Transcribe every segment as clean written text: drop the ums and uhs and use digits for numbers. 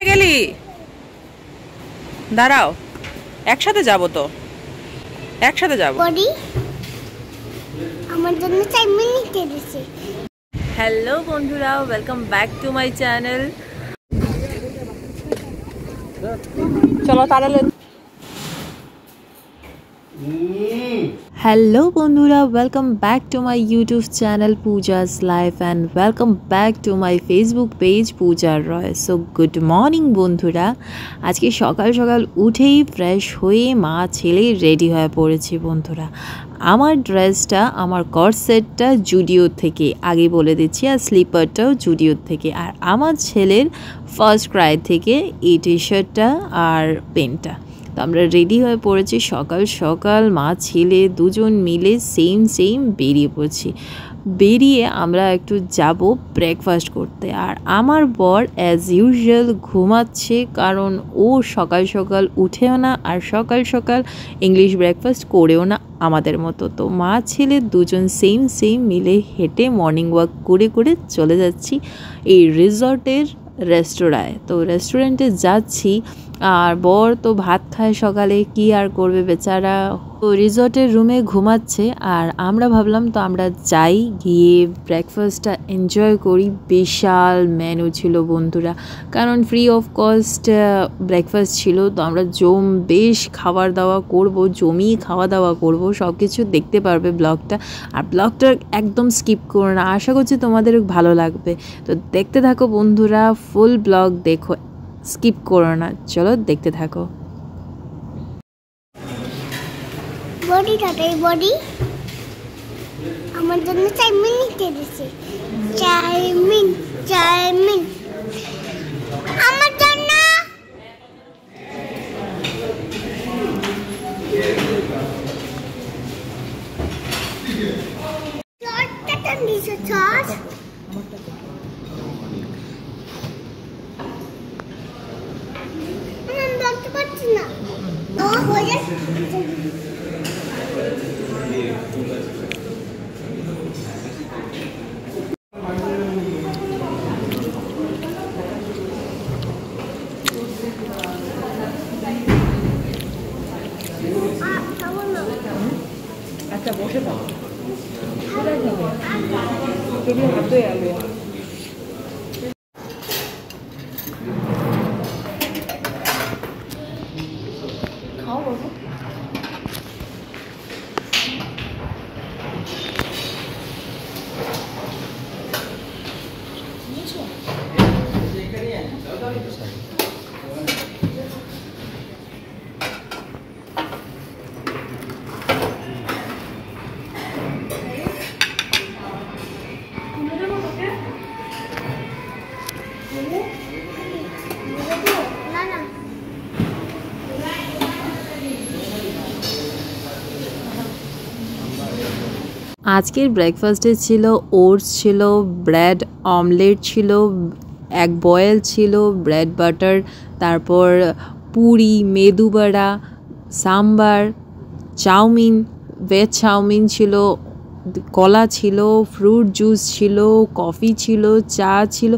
গেলি দাঁড়াও, একসাথে যাবো তো, একসাথে যাবো। আমার জন্য 4 মিনিট দিয়েছে। হ্যালো বন্ধুরা, welcome back to my channel. চলো তাড়াতাড়ি। হ্যালো বন্ধুরা, welcome back to my YouTube channel Puja's life and welcome back to my Facebook page Puja Roy. So good morning বন্ধুরা, আজকে সকাল সকাল উঠেই ফ্রেশ হয়ে মা ছেলে রেডি হয়ে পড়েছি বন্ধুরা। আমার ড্রেসটা, আমার কর্সেটটা জুডিও থেকে, আগে বলে দিচ্ছি, আর স্লিপারটাও জুডিও থেকে, আর আমার ছেলের ফার্স্ট ক্রাই থেকে এই টি শার্টটা আর পেনটা। তো আমরা রেডি হয়ে পড়েছি সকাল সকাল, মা ছেলে দুজন মিলে সেম বেরিয়ে পড়ছি। বেরিয়ে আমরা একটু যাব ব্রেকফাস্ট করতে, আর আমার বর অ্যাজ ইউজুয়াল ঘুমাচ্ছে, কারণ ও সকাল সকাল উঠেও না আর সকাল সকাল ইংলিশ ব্রেকফাস্ট করেও না আমাদের মতো। তো মা ছেলে দুজন সেম মিলে হেঁটে মর্নিং ওয়াক করে করে চলে যাচ্ছি এই রিসর্টের রেস্তোরাঁয়। তো রেস্টুরেন্টে যাচ্ছি, আর বর তো ভাত খায় সকালে, কি আর করবে বেচারা, তো রিসর্টের রুমে ঘুমাচ্ছে। আর আমরা ভাবলাম তো আমরা যাই, গিয়ে ব্রেকফাস্টটা এনজয় করি। বিশাল মেনু ছিল বন্ধুরা, কারণ ফ্রি অফ কস্ট ব্রেকফাস্ট ছিল। তো আমরা বেশ খাবার দাওয়া করব, জমিয়ে খাওয়া দাওয়া করব, সব কিছু দেখতে পারবে ব্লগটা। আর ব্লগটা একদম স্কিপ করো না, আশা করছি তোমাদের ভালো লাগবে। তো দেখতে থাকো বন্ধুরা, ফুল ব্লগ দেখো, স্কিপ করো না, চলো দেখতে থাকো। বডি টাটাই বডি আমার জন্য 4 মিনিট দিয়েছে। 4 মিনিট আমার জন্য। চটটা দিছে চট। আমি দেখতে পাচ্ছি না। ও হয়ে যাচ্ছে। আচ্ছা বসে থাকো, যদি হাতে আলো খাও বাবু। আজকের ব্রেকফাস্টে ছিল ওটস ছিল, ব্রেড অমলেট ছিল, এগ বয়েল ছিল, ব্রেড বাটার, তারপর পুরি, মেদু বড়া, সাম্বার, চাউমিন, ভেজ চাউমিন ছিল, কলা ছিল, ফ্রুট জুস ছিল, কফি ছিল, চা ছিল,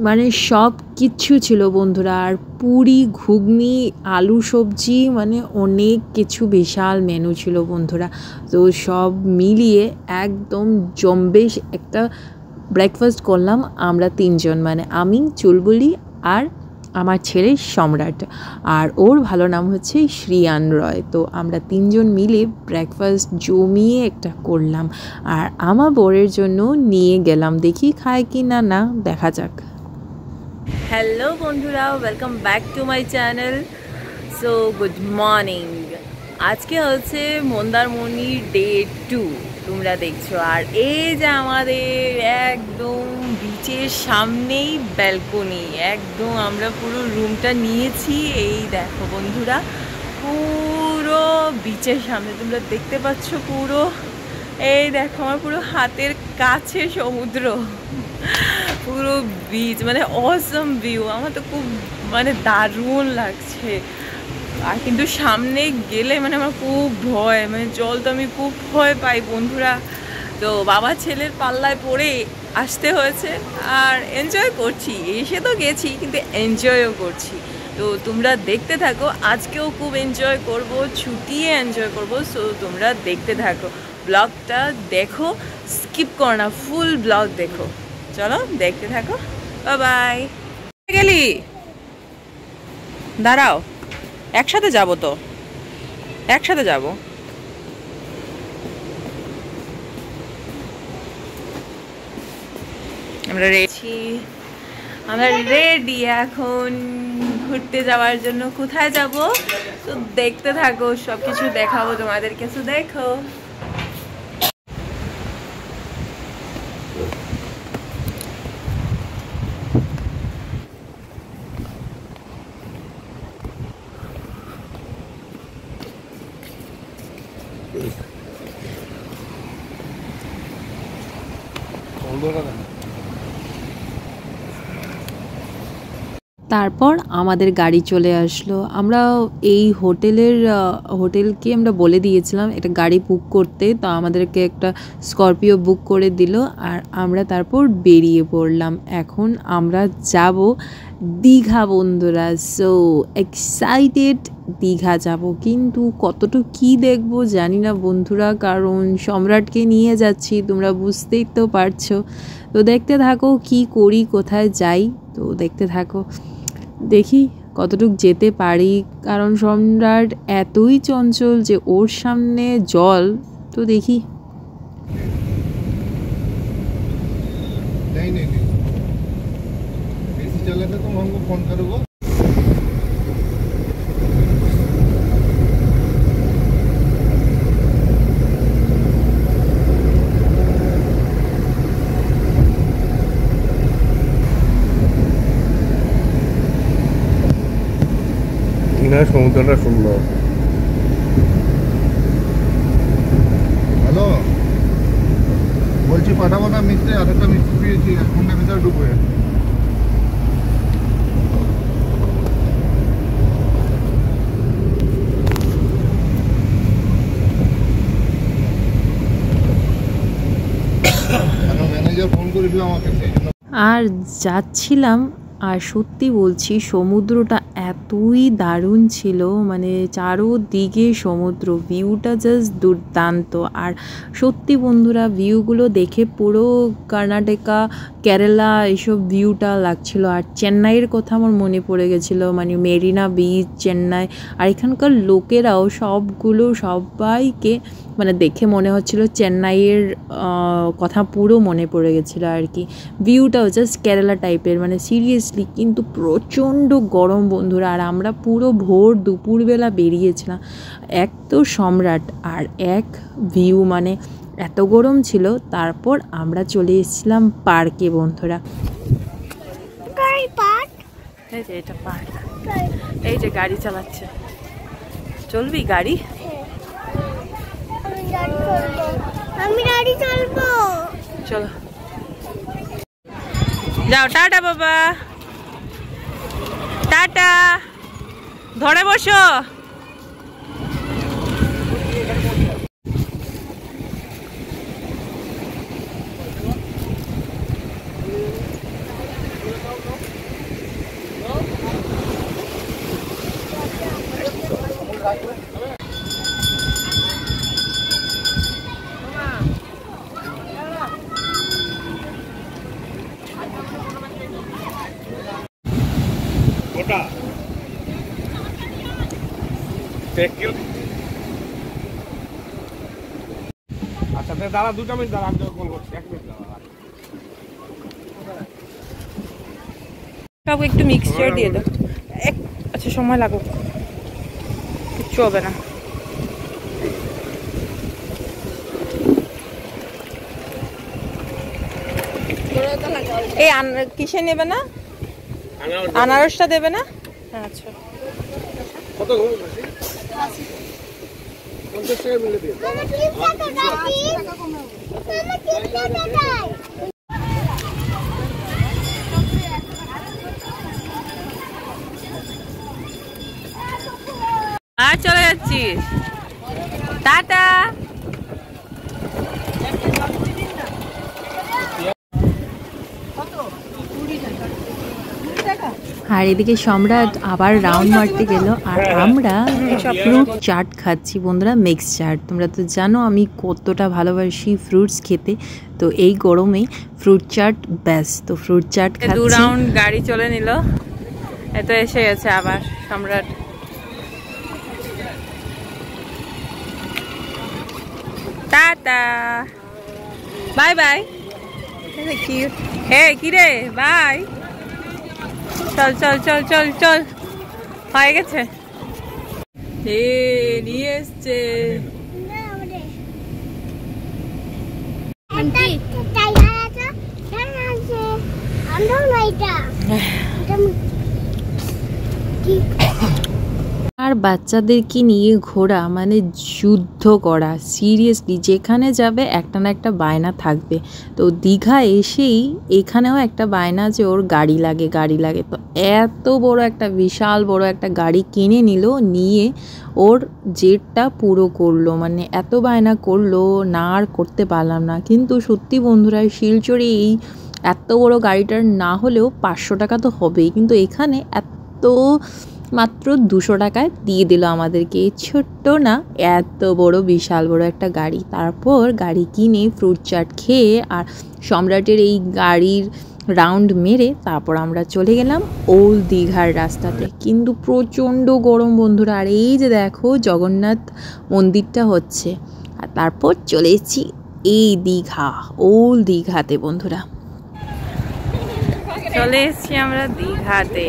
মানে সব কিছু ছিল বন্ধুরা। আর পুরি, ঘুগনি, আলু সবজি, মানে অনেক কিছু, বিশাল মেনু ছিল বন্ধুরা। তো সব মিলিয়ে একদম জম্বেশ একটা ব্রেকফাস্ট করলাম আমরা তিনজন, মানে আমি, চুলবুলি আর আমার ছেলে সম্রাট, আর ওর ভালো নাম হচ্ছে শ্রিয়ান রয়। তো আমরা তিনজন মিলে ব্রেকফাস্ট জমিয়ে একটা করলাম, আর আমার বরের জন্য নিয়ে গেলাম, দেখি খায় কি না, না দেখা যাক। হ্যালো বন্ধুরা, welcome back to my channel. So good morning, আজকে হচ্ছে মন্দারমণি ডে 2 তোমরা দেখছো, আর এই যে আমাদের একদম বিচের সামনেই ব্যালকনি, একদম আমরা পুরো রুমটা নিয়েছি। এই দেখো বন্ধুরা, পুরো বিচের সামনে তোমরা দেখতে পাচ্ছ, পুরো এই দেখো আমার পুরো হাতের কাছে সমুদ্র, পুরো বিচ, মানে অসম ভিউ। আমার তো খুব মানে দারুণ লাগছে। আর কিন্তু সামনে গেলে মানে আমার খুব ভয়, মানে জল তো আমি খুব ভয় পাই বন্ধুরা। তো বাবা ছেলের পাল্লায় পড়ে আসতে হয়েছে, আর এনজয় করছি, এসে তো গেছি কিন্তু এনজয়ও করছি। তো তোমরা দেখতে থাকো, আজকেও খুব এনজয় করব, ছুটিয়ে এনজয় করব। সো তোমরা দেখতে থাকো, ব্লগটা দেখো, স্কিপ করো না, ফুল ব্লগ দেখো। চলো দেখতে থাকো, বাই বাই। গেলি দাঁড়াও, একসাথে যাব, তো একসাথে যাব। আমরা রেডি এখন ঘুরতে যাওয়ার জন্য। কোথায় যাব তো দেখতে থাকো, সবকিছু দেখাবো তোমাদেরকে, তো দেখো। তারপর আমাদের গাড়ি চলে আসলো। আমরা এই হোটেলকে আমরা বলে দিয়েছিলাম একটা গাড়ি বুক করতে, তো আমাদেরকে একটা স্করপিও বুক করে দিল। আর আমরা তারপর বেরিয়ে পড়লাম। এখন আমরা যাব দীঘা বন্ধুরা। সো এক্সাইটেড, দীঘা যাব, কিন্তু কতটুকু কী দেখবো জানি না বন্ধুরা, কারণ সম্রাটকে নিয়ে যাচ্ছি, তোমরা বুঝতেই তো পারছো। তো দেখতে থাকো কি করি, কোথায় যাই, তো দেখতে থাকো, দেখি কতটুকু যেতে পারি। কারণ সম্রাট এতই চঞ্চল যে ওর সামনে জল, তো দেখি। ফোন করবো। সমুদ্রটা সুন্দর। হ্যালো, বলছি পাঠাবো না মিস্ত্রি, আরেকটা মিস্ত্রি পেয়েছি, এক ঘন্টার ভিতরে ঢুকবে। ম্যানেজার ফোন করেছিল আমাকে, সেই জন্য। আর যাচ্ছিলাম, আর সত্যি বলছি সমুদ্রটা এতই দারুণ ছিল, মানে চারোদিকে সমুদ্র, ভিউটা জাস্ট দুর্দান্ত। আর সত্যি বন্ধুরা ভিউগুলো দেখে পুরো কর্ণাটকা, কেরালা এইসব ভিউটা লাগছিল। আর চেন্নাইয়ের কথা আমার মনে পড়ে গেছিলো, মানে মেরিনা বিচ, চেন্নাই। আর এখানকার লোকেরাও সবাইকে মানে দেখে মনে হচ্ছিল চেন্নাইয়ের কথা পুরো মনে পড়ে গেছিলো আর কি। ভিউটাও জাস্ট কেরালা টাইপের, মানে সিরিয়াসলি। কিন্তু প্রচণ্ড গরম বন্ধুরা, আর আমরা পুরো ভোর দুপুরবেলা বেরিয়েছিলাম। এক তো সম্রাট, আর এক ভিউ, মানে এত গরম ছিল। তারপর আমরা চলে এসেছিলাম পার্কে বন্ধুরা। এই যে এটা পার্ক, এই যে গাড়ি চালাচ্ছে, চলবি গাড়ি? আমি গাড়ি চালাবো, চলো যাও। টাটা বাবা, টাটা, ধরে বসো। আচ্ছা দাঁড়া, 2 মিনিট দাঁড়া, আমি কল করছি, 1 মিনিট দাঁড়া। কাউকে একটু মিক্সচার দিয়ে দাও। আচ্ছা সময় লাগুক, কিচ্ছু হবে না। এই কিসে নেবে না, আনারসটা দেবে না? আচ্ছা কত ঘুম? 50 টাকা মিলে দিয়ে। আর চলে যাচ্ছিস? টাটা। আর এদিকে সম্রাট আবার রাউন্ড মারতে গেল, আর আমরা ফ্রুট চাট খাচ্ছি বন্ধুরা, মিক্স চাট। তোমরা তো জানো আমি কতটা ভালোবাসি ফ্রুটস খেতে, তো এই গরমে ফ্রুট চাট বেস্ট। তো ফ্রুট চাট খাচ্ছি। 2 রাউন্ড গাড়ি চলে নিল, এত এসে গেছে আবার সম্রাট। Tata, bye bye. কি রে, বাই। চল চল চল চল চল, হয়ে গেছে। নিয়ে এসছে আর বাচ্চাদেরকে নিয়ে ঘোরা মানে যুদ্ধ করা, সিরিয়াসলি যেখানে যাবে একটা না একটা বায়না থাকবে। তো দীঘা এসেই এখানেও একটা বায়না যে ওর গাড়ি লাগে গাড়ি লাগে। তো এত বড় একটা বিশাল বড় একটা গাড়ি কিনে নিল, নিয়ে ওর জেটটা পুরো করলো, মানে এত বায়না করলো না আর করতে পারলাম না। কিন্তু সত্যি বন্ধুরা, শিলচরে এই এত বড় গাড়িটার না হলেও 500 টাকা তো হবেই, কিন্তু এখানে এত মাত্র 200 টাকায় দিয়ে দিল আমাদেরকে। ছোট্ট না, এত বড় বিশাল বড় একটা গাড়ি। তারপর গাড়ি কিনে ফ্রুট চাট খেয়ে আর সম্রাটের এই গাড়ির রাউন্ড মেরে তারপর আমরা চলে গেলাম ওল্ড দীঘার রাস্তাতে। কিন্তু প্রচণ্ড গরম বন্ধুরা। আর এই যে দেখো জগন্নাথ মন্দিরটা হচ্ছে, আর তারপর চলে এসেছি এই দীঘা, ওল্ড দীঘাতে বন্ধুরা। চলে এসেছি আমরা দীঘাতে।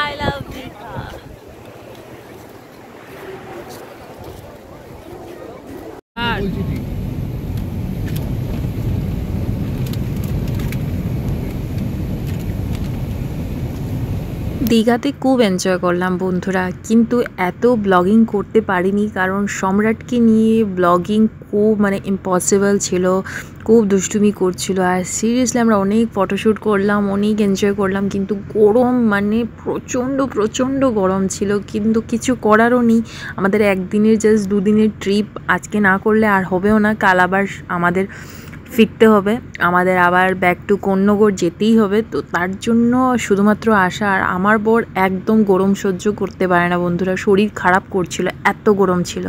I love Dika. দীঘাতে খুব এনজয় করলাম বন্ধুরা, কিন্তু এত ব্লগিং করতে পারিনি কারণ সম্রাটকে নিয়ে ব্লগিং খুব মানে ইম্পসিবল ছিল, খুব দুষ্টুমি করছিল। আর সিরিয়াসলি আমরা অনেক ফটোশ্যুট করলাম, অনেক এনজয় করলাম, কিন্তু গরম মানে প্রচণ্ড প্রচণ্ড গরম ছিল। কিন্তু কিছু করারও নেই, আমাদের একদিনের জাস্ট 2 দিনের ট্রিপ, আজকে না করলে আর হবেও না। কাল আবার আমাদের ফিরতে হবে, আমাদের আবার ব্যাক টু কোন্নগর যেতেই হবে। তো তার জন্য শুধুমাত্র আসা। আর আমার বর একদম গরম সহ্য করতে পারে না বন্ধুরা, শরীর খারাপ করছিল, এত গরম ছিল।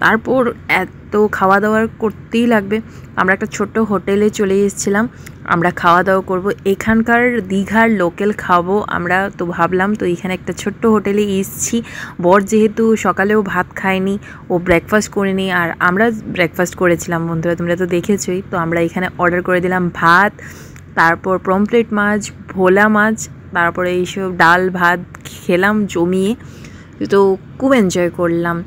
তারপর এত খাওয়া দাওয়া করতেই লাগবে। আমরা একটা ছোট্ট হোটেলে চলে এসেছিলাম, আমরা খাওয়া দাওয়া করব, এখানকার দীঘার লোকাল খাবো আমরা। তো ভাবলাম তো এখানে একটা ছোট্ট হোটেলে এসেছি। বর যেহেতু সকালেও ভাত খায়নি, ও ব্রেকফাস্ট করেনি, আর আমরা ব্রেকফাস্ট করেছিলাম বন্ধুরা, তোমরা তো দেখেছোই। তো আমরা এখানে অর্ডার করে দিলাম ভাত, তারপর পমফ্রেট মাছ, ভোলা মাছ, তারপরে এইসব ডাল ভাত খেলাম জমিয়ে। তো খুব এনজয় করলাম।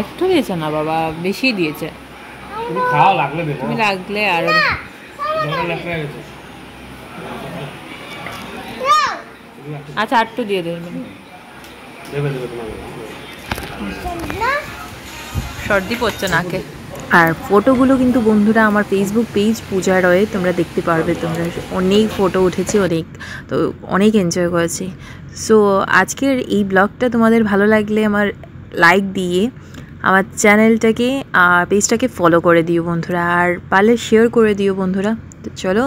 একটু দিয়েছে না বাবা, বেশি দিয়েছে। তুমি লাগলে আর আচ্ছা আটটু দিয়ে দেবেন। সর্দি পড়ছে নাকে। আর ফটোগুলো কিন্তু বন্ধুরা আমার ফেসবুক পেজ পূজা রয়ে তোমরা দেখতে পারবে। তোমরা অনেক ফটো উঠেছি, অনেক, তো অনেক এনজয় করেছি। সো আজকের এই ব্লগটা তোমাদের ভালো লাগলে আমার লাইক দিয়ে আমার চ্যানেলটাকে পেজটাকে ফলো করে দিও বন্ধুরা, আর পারলে শেয়ার করে দিও বন্ধুরা। তো চলো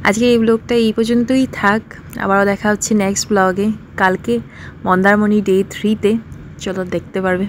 আজকে এই ব্লগটা এই পর্যন্তই থাক, আবারও দেখা হচ্ছে নেক্সট ব্লগে কালকে মন্দারমণি ডে 3-তে। চলো দেখতে পারবে।